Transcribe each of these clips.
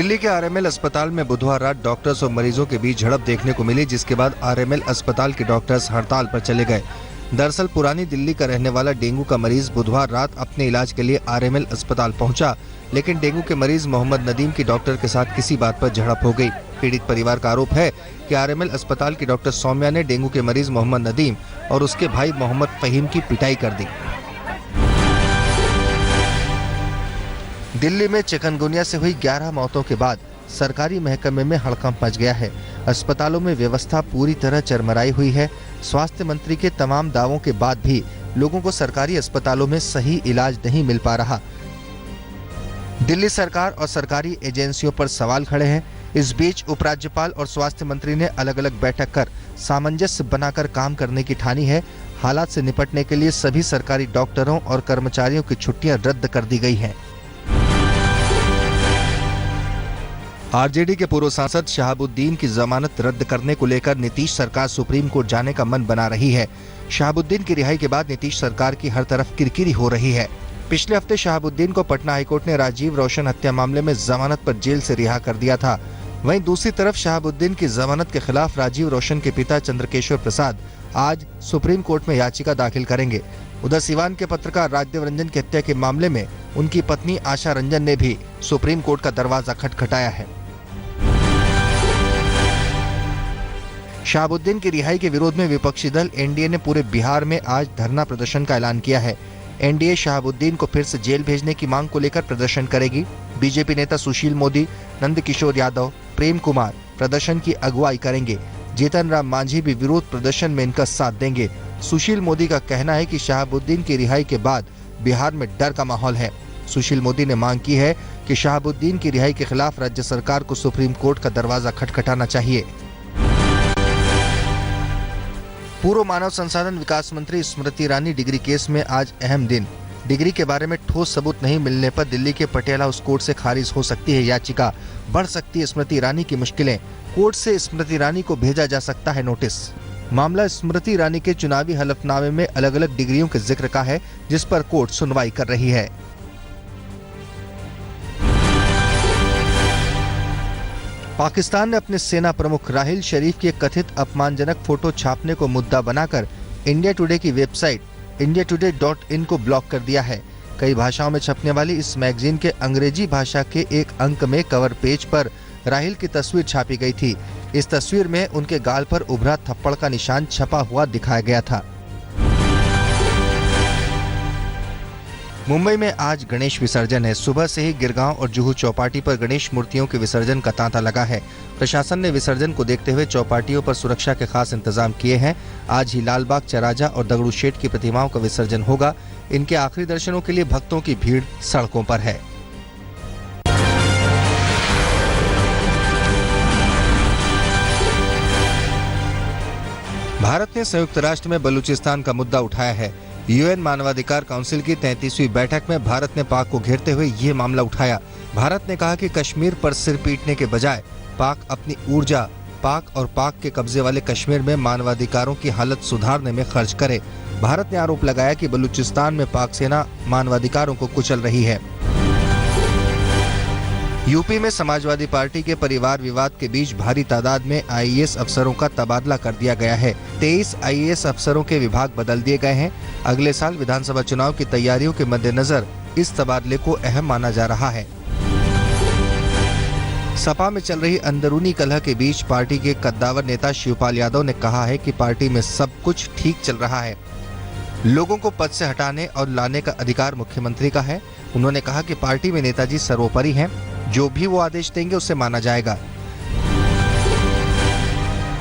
दिल्ली के आरएमएल अस्पताल में बुधवार रात डॉक्टर्स और मरीजों के बीच झड़प देखने को मिली, जिसके बाद आरएमएल अस्पताल के डॉक्टर्स हड़ताल पर चले गए। दरअसल पुरानी दिल्ली का रहने वाला डेंगू का मरीज बुधवार रात अपने इलाज के लिए आरएमएल अस्पताल पहुंचा, लेकिन डेंगू के मरीज मोहम्मद नदीम की डॉक्टर के साथ किसी बात पर झड़प हो गई। पीड़ित परिवार का आरोप है कि आरएमएल अस्पताल की डॉक्टर सौम्या ने डेंगू के मरीज मोहम्मद नदीम और उसके भाई मोहम्मद फहीम की पिटाई कर दी। दिल्ली में चिकनगुनिया से हुई 11 मौतों के बाद सरकारी महकमे में हड़कंप मच गया है। अस्पतालों में व्यवस्था पूरी तरह चरमराई हुई है। स्वास्थ्य मंत्री के तमाम दावों के बाद भी लोगों को सरकारी अस्पतालों में सही इलाज नहीं मिल पा रहा। दिल्ली सरकार और सरकारी एजेंसियों पर सवाल खड़े हैं। इस बीच उपराज्यपाल और स्वास्थ्य मंत्री ने अलग अलग बैठक कर सामंजस्य बनाकर काम करने की ठानी है। हालात से निपटने के लिए सभी सरकारी डॉक्टरों और कर्मचारियों की छुट्टियां रद्द कर दी गई हैं। आरजेडी के पूर्व सांसद शहाबुद्दीन की जमानत रद्द करने को लेकर नीतीश सरकार सुप्रीम कोर्ट जाने का मन बना रही है। शहाबुद्दीन की रिहाई के बाद नीतीश सरकार की हर तरफ किरकिरी हो रही है। पिछले हफ्ते शहाबुद्दीन को पटना हाईकोर्ट ने राजीव रोशन हत्या मामले में जमानत पर जेल से रिहा कर दिया था। वहीं दूसरी तरफ शहाबुद्दीन की जमानत के खिलाफ राजीव रोशन के पिता चंद्रकेश्वर प्रसाद आज सुप्रीम कोर्ट में याचिका दाखिल करेंगे। उधर सिवान के पत्रकार राजदेव रंजन की हत्या के मामले में उनकी पत्नी आशा रंजन ने भी सुप्रीम कोर्ट का दरवाजा खटखटाया है। शहाबुद्दीन की रिहाई के विरोध में विपक्षी दल एनडीए ने पूरे बिहार में आज धरना प्रदर्शन का ऐलान किया है। एनडीए शहाबुद्दीन को फिर से जेल भेजने की मांग को लेकर प्रदर्शन करेगी। बीजेपी नेता सुशील मोदी, नंदकिशोर यादव, प्रेम कुमार प्रदर्शन की अगुवाई करेंगे। जीतन राम मांझी भी विरोध प्रदर्शन में इनका साथ देंगे। सुशील मोदी का कहना है कि शहाबुद्दीन की रिहाई के बाद बिहार में डर का माहौल है। सुशील मोदी ने मांग की है कि शहाबुद्दीन की रिहाई के खिलाफ राज्य सरकार को सुप्रीम कोर्ट का दरवाजा खटखटाना चाहिए। पूर्व मानव संसाधन विकास मंत्री स्मृति ईरानी डिग्री केस में आज अहम दिन। डिग्री के बारे में ठोस सबूत नहीं मिलने पर दिल्ली के पटियाला हाउस कोर्ट से खारिज हो सकती है याचिका। बढ़ सकती है स्मृति ईरानी की मुश्किलें। कोर्ट से स्मृति ईरानी को भेजा जा सकता है नोटिस। मामला स्मृति ईरानी के चुनावी हलफनामे में अलग अलग डिग्रियों के जिक्र का है, जिस पर कोर्ट सुनवाई कर रही है। पाकिस्तान ने अपने सेना प्रमुख राहिल शरीफ की कथित अपमानजनक फोटो छापने को मुद्दा बनाकर इंडिया टुडे की वेबसाइट indiatoday.in को ब्लॉक कर दिया है। कई भाषाओं में छपने वाली इस मैगजीन के अंग्रेजी भाषा के एक अंक में कवर पेज पर राहिल की तस्वीर छापी गई थी। इस तस्वीर में उनके गाल पर उभरा थप्पड़ का निशान छपा हुआ दिखाया गया था। मुंबई में आज गणेश विसर्जन है। सुबह से ही गिरगांव और जुहू चौपाटी पर गणेश मूर्तियों के विसर्जन का तांता लगा है। प्रशासन ने विसर्जन को देखते हुए चौपाटियों पर सुरक्षा के खास इंतजाम किए हैं। आज ही लालबाग, चराजा और दगड़ू शेठ की प्रतिमाओं का विसर्जन होगा। इनके आखिरी दर्शनों के लिए भक्तों की भीड़ सड़कों पर है। भारत ने संयुक्त राष्ट्र में बलूचिस्तान का मुद्दा उठाया है। यूएन मानवाधिकार काउंसिल की 33वीं बैठक में भारत ने पाक को घेरते हुए ये मामला उठाया। भारत ने कहा कि कश्मीर पर सिर पीटने के बजाय पाक अपनी ऊर्जा पाक और पाक के कब्जे वाले कश्मीर में मानवाधिकारों की हालत सुधारने में खर्च करे। भारत ने आरोप लगाया कि बलूचिस्तान में पाक सेना मानवाधिकारों को कुचल रही है। यूपी में समाजवादी पार्टी के परिवार विवाद के बीच भारी तादाद में आईएएस अफसरों का तबादला कर दिया गया है। 23 आईएएस अफसरों के विभाग बदल दिए गए हैं। अगले साल विधानसभा चुनाव की तैयारियों के मद्देनजर इस तबादले को अहम माना जा रहा है। सपा में चल रही अंदरूनी कलह के बीच पार्टी के कद्दावर नेता शिवपाल यादव ने कहा है कि पार्टी में सब कुछ ठीक चल रहा है। लोगों को पद से हटाने और लाने का अधिकार मुख्यमंत्री का है। उन्होंने कहा कि पार्टी में नेताजी सर्वोपरि हैं। जो भी वो आदेश देंगे उसे माना जाएगा।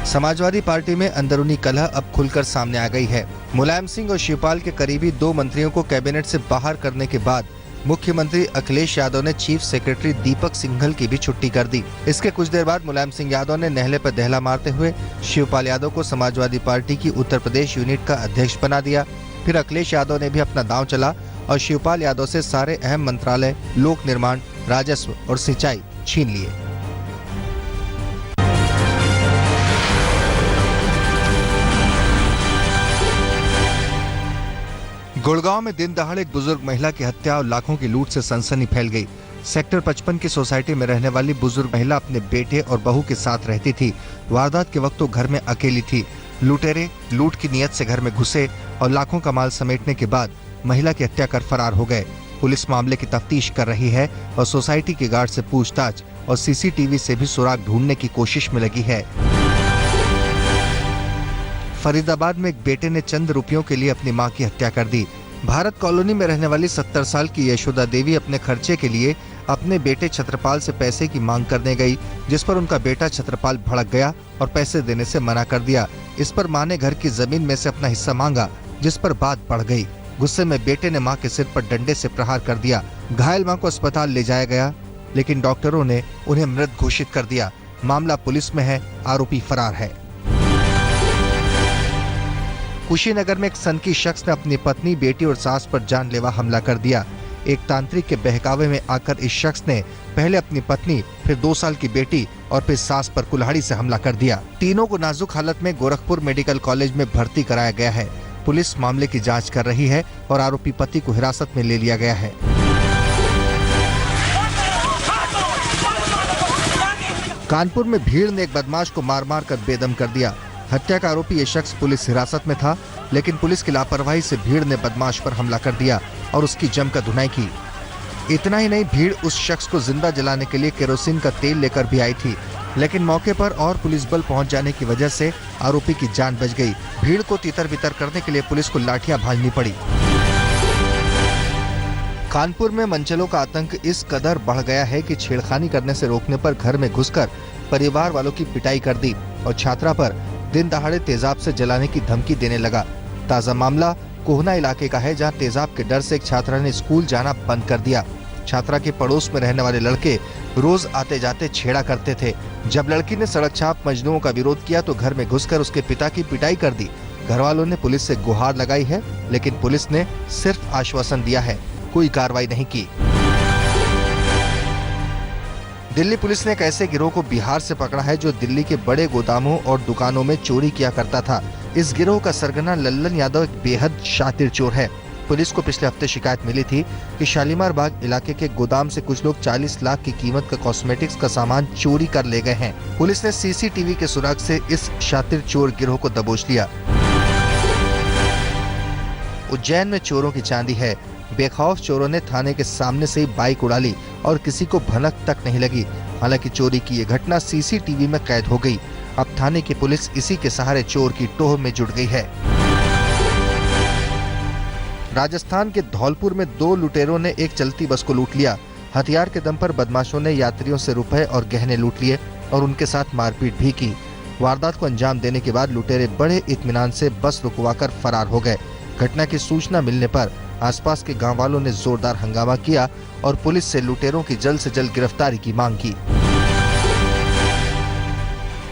समाजवादी पार्टी में अंदरूनी कलह अब खुलकर सामने आ गई है। मुलायम सिंह और शिवपाल के करीबी 2 मंत्रियों को कैबिनेट से बाहर करने के बाद मुख्यमंत्री अखिलेश यादव ने चीफ सेक्रेटरी दीपक सिंघल की भी छुट्टी कर दी। इसके कुछ देर बाद मुलायम सिंह यादव ने नहले पर दहला मारते हुए शिवपाल यादव को समाजवादी पार्टी की उत्तर प्रदेश यूनिट का अध्यक्ष बना दिया। फिर अखिलेश यादव ने भी अपना दांव चला और शिवपाल यादव से सारे अहम मंत्रालय, लोक निर्माण, राजस्व और सिंचाई छीन लिए। गुड़गांव में दिन दहाड़े एक बुजुर्ग महिला की हत्या और लाखों की लूट से सनसनी फैल गई। सेक्टर 55 की सोसाइटी में रहने वाली बुजुर्ग महिला अपने बेटे और बहू के साथ रहती थी। वारदात के वक्त वो घर में अकेली थी। लुटेरे लूट की नीयत से घर में घुसे और लाखों का माल समेटने के बाद महिला की हत्या कर फरार हो गए। पुलिस मामले की तफ्तीश कर रही है और सोसाइटी के गार्ड से पूछताछ और सीसीटीवी से भी सुराग ढूंढने की कोशिश में लगी है। फरीदाबाद में एक बेटे ने चंद रुपयों के लिए अपनी मां की हत्या कर दी। भारत कॉलोनी में रहने वाली 70 साल की यशोदा देवी अपने खर्चे के लिए अपने बेटे छत्रपाल से पैसे की मांग करने गई, जिस पर उनका बेटा छत्रपाल भड़क गया और पैसे देने से मना कर दिया। इस पर मां ने घर की जमीन में से अपना हिस्सा मांगा, जिस पर बात बढ़ गई। गुस्से में बेटे ने मां के सिर पर डंडे से प्रहार कर दिया। घायल मां को अस्पताल ले जाया गया, लेकिन डॉक्टरों ने उन्हें मृत घोषित कर दिया। मामला पुलिस में है, आरोपी फरार है। कुशीनगर में एक सनकी शख्स ने अपनी पत्नी, बेटी और सास पर जानलेवा हमला कर दिया। एक तांत्रिक के बहकावे में आकर इस शख्स ने पहले अपनी पत्नी, फिर 2 साल की बेटी और फिर सास पर कुल्हाड़ी से हमला कर दिया। तीनों को नाजुक हालत में गोरखपुर मेडिकल कॉलेज में भर्ती कराया गया है। पुलिस मामले की जांच कर रही है और आरोपी पति को हिरासत में ले लिया गया है। कानपुर में भीड़ ने एक बदमाश को मार मार कर बेदम कर दिया। हत्या का आरोपी ये शख्स पुलिस हिरासत में था, लेकिन पुलिस की लापरवाही से भीड़ ने बदमाश पर हमला कर दिया और उसकी जमकर धुनाई की। इतना ही नहीं, भीड़ उस शख्स को जिंदा जलाने के लिए केरोसिन का तेल लेकर भी आई थी, लेकिन मौके पर और पुलिस बल पहुंच जाने की वजह से आरोपी की जान बच गई। भीड़ को तितर-बितर करने के लिए पुलिस को लाठियां भांजनी पड़ी। कानपुर में मनचलों का आतंक इस कदर बढ़ गया है कि छेड़खानी करने से रोकने पर घर में घुसकर परिवार वालों की पिटाई कर दी और छात्रा पर दिन दहाड़े तेजाब से जलाने की धमकी देने लगा। ताजा मामला कोहना इलाके का है, जहां तेजाब के डर से एक छात्रा ने स्कूल जाना बंद कर दिया। छात्रा के पड़ोस में रहने वाले लड़के रोज आते जाते छेड़ा करते थे। जब लड़की ने सड़क छाप मजनुओं का विरोध किया तो घर में घुसकर उसके पिता की पिटाई कर दी। घर वालों ने पुलिस से गुहार लगाई है, लेकिन पुलिस ने सिर्फ आश्वासन दिया है, कोई कार्रवाई नहीं की। दिल्ली पुलिस ने एक ऐसे गिरोह को बिहार से पकड़ा है जो दिल्ली के बड़े गोदामों और दुकानों में चोरी किया करता था। इस गिरोह का सरगना लल्लन यादव एक बेहद शातिर चोर है। पुलिस को पिछले हफ्ते शिकायत मिली थी कि शालीमार बाग इलाके के गोदाम से कुछ लोग 40 लाख की कीमत का कॉस्मेटिक्स का सामान चोरी कर ले गए हैं। पुलिस ने सीसीटीवी के सुराग से इस शातिर चोर गिरोह को दबोच लिया। उज्जैन में चोरों की चांदी है। बेखौफ चोरों ने थाने के सामने से ही बाइक उड़ा ली और किसी को भनक तक नहीं लगी। हालांकि चोरी की ये घटना सीसीटीवी में कैद हो गई। अब थाने की पुलिस इसी के सहारे चोर की टोह में जुट गई है। राजस्थान के धौलपुर में 2 लुटेरों ने एक चलती बस को लूट लिया। हथियार के दम पर बदमाशों ने यात्रियों से रुपए और गहने लूट लिए और उनके साथ मारपीट भी की। वारदात को अंजाम देने के बाद लुटेरे बड़े इत्मीनान से बस रुकवाकर फरार हो गए। घटना की सूचना मिलने पर आसपास के गांव वालों ने जोरदार हंगामा किया और पुलिस से लुटेरों की जल्द से जल्द गिरफ्तारी की मांग की।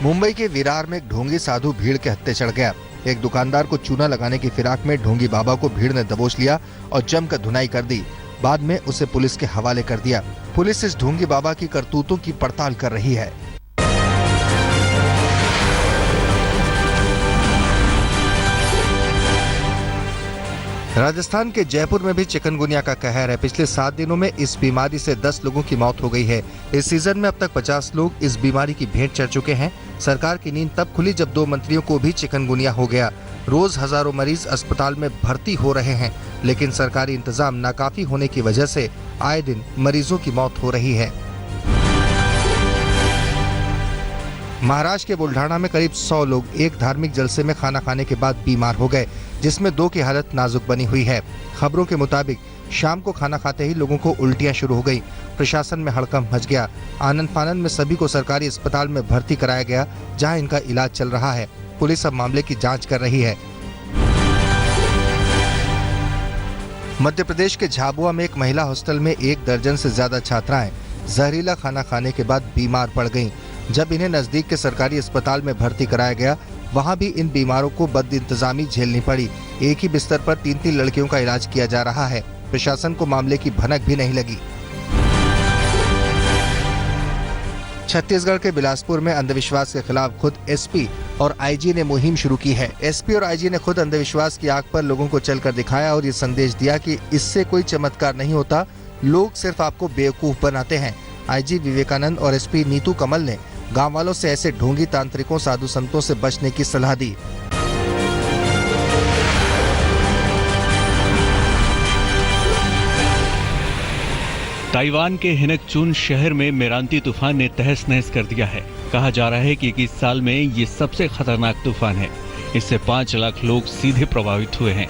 मुंबई के विरार में एक ढोंगी साधु भीड़ के हत्थे चढ़ गया। एक दुकानदार को चूना लगाने की फिराक में ढोंगी बाबा को भीड़ ने दबोच लिया और जमकर धुनाई कर दी। बाद में उसे पुलिस के हवाले कर दिया। पुलिस इस ढोंगी बाबा की करतूतों की पड़ताल कर रही है। राजस्थान के जयपुर में भी चिकनगुनिया का कहर है। पिछले 7 दिनों में इस बीमारी से 10 लोगों की मौत हो गई है। इस सीजन में अब तक 50 लोग इस बीमारी की भेंट चढ़ चुके हैं। सरकार की नींद तब खुली जब 2 मंत्रियों को भी चिकनगुनिया हो गया। रोज हजारों मरीज अस्पताल में भर्ती हो रहे हैं, लेकिन सरकारी इंतजाम नाकाफी होने की वजह से आए दिन मरीजों की मौत हो रही है। महाराष्ट्र के बुल्ढाना में करीब 100 लोग एक धार्मिक जलसे में खाना खाने के बाद बीमार हो गए, जिसमें 2 की हालत नाजुक बनी हुई है। खबरों के मुताबिक शाम को खाना खाते ही लोगों को उल्टियां शुरू हो गई। प्रशासन में हड़कंप मच गया। आनंद फानंद में सभी को सरकारी अस्पताल में भर्ती कराया गया, जहां इनका इलाज चल रहा है। पुलिस अब मामले की जांच कर रही है। मध्य प्रदेश के झाबुआ में एक महिला हॉस्टल में 1 दर्जन से ज्यादा छात्राएं जहरीला खाना खाने के बाद बीमार पड़ गईं। जब इन्हें नजदीक के सरकारी अस्पताल में भर्ती कराया गया, वहां भी इन बीमारों को बदइंतजामी झेलनी पड़ी। एक ही बिस्तर पर 3-3 लड़कियों का इलाज किया जा रहा है। प्रशासन को मामले की भनक भी नहीं लगी। छत्तीसगढ़ के बिलासपुर में अंधविश्वास के खिलाफ खुद एसपी और आईजी ने मुहिम शुरू की है। एसपी और आईजी ने खुद अंधविश्वास की आग पर लोगों को चलकर दिखाया और ये संदेश दिया कि इससे कोई चमत्कार नहीं होता, लोग सिर्फ आपको बेवकूफ बनाते हैं। आईजी विवेकानंद और एसपी नीतू कमल ने गांव वालों से ऐसे ढोंगी तांत्रिकों साधु संतों से बचने की सलाह दी। ताइवान के हिनकचुन शहर में मेरांती तूफान ने तहस नहस कर दिया है। कहा जा रहा है कि 21 साल में ये सबसे खतरनाक तूफान है। इससे 5 लाख लोग सीधे प्रभावित हुए हैं।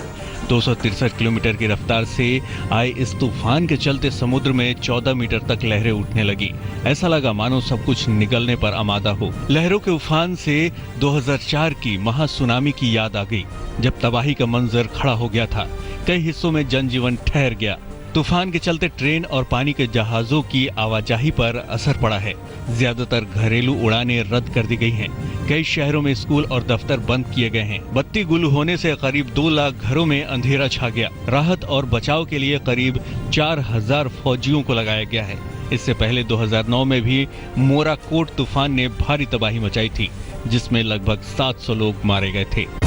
263 किलोमीटर की रफ्तार से आए इस तूफान के चलते समुद्र में 14 मीटर तक लहरें उठने लगी। ऐसा लगा मानो सब कुछ निगलने पर आमादा हो। लहरों के उफान से 2004 की महासुनामी की याद आ गई, जब तबाही का मंजर खड़ा हो गया था। कई हिस्सों में जनजीवन ठहर गया। तूफान के चलते ट्रेन और पानी के जहाजों की आवाजाही पर असर पड़ा है। ज्यादातर घरेलू उड़ानें रद्द कर दी गई हैं। कई शहरों में स्कूल और दफ्तर बंद किए गए हैं। बत्ती गुल होने से करीब 2 लाख घरों में अंधेरा छा गया। राहत और बचाव के लिए करीब 4000 फौजियों को लगाया गया है। इससे पहले 2009 में भी मोराकोट तूफान ने भारी तबाही मचाई थी, जिसमें लगभग 700 लोग मारे गए थे।